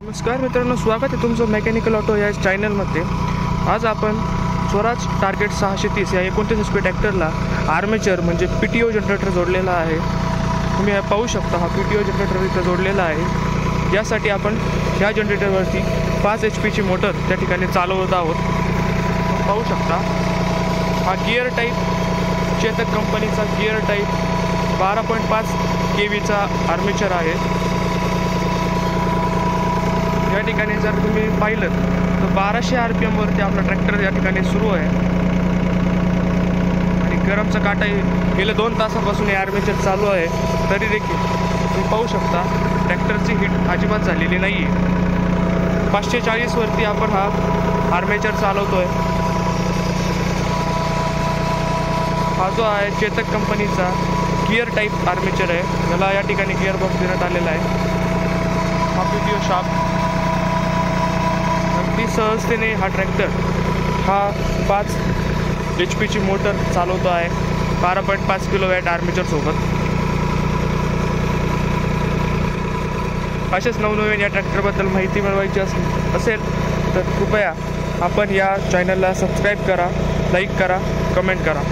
नमस्कार मित्रांनो, स्वागत आहे तुमचं मेकॅनिकल ऑटो या चॅनलमध्ये। आज आपण स्वराज टार्गेट 630 या 29 HP ट्रॅक्टरला आर्मेचर म्हणजे PTO जनरेटर जोडलेला आहे। तुम्ही हे पाहू शकता, हा PTO जनरेटर इथं जोडलेला आहे। यासाठी आपण ह्या जनरेटरवरती 5 HP ची मोटर त्या ठिकाणी चालवत आहोत। पाहू शकता, हा गिअर टाईप चेतक कंपनीचा गिअर टाईप 12.5 kVचा आर्मेचर आहे। या ठिकाणी जर तुम्ही पाहिलं तर 1200 RPM वरती आपला ट्रॅक्टर या ठिकाणी सुरू आहे आणि गरमचा काटाही गेल्या 2 तासापासून हे आर्मेचर चालू आहे। तरी देखील तुम्ही पाहू शकता ट्रॅक्टरची हीट अजिबात झालेली नाही आहे। 540 वरती आपण हा आर्मेचर चालवतोय। हा जो आहे चेतक कंपनीचा गिअर टाईप आर्मेचर आहे, याला या ठिकाणी गिअर बॉक्स देण्यात आलेला आहे। हा PTO शाफ्ट अगदी सहजतेने हा ट्रॅक्टर 5 HP ची मोटर चालवतो आहे 12.5 kW आर्मेचर सोबत। असेच नवनवीन या ट्रॅक्टरबद्दल माहिती मिळवायची असेल तर कृपया आपण या चॅनलला सबस्क्राईब करा, लाईक करा, कमेंट करा।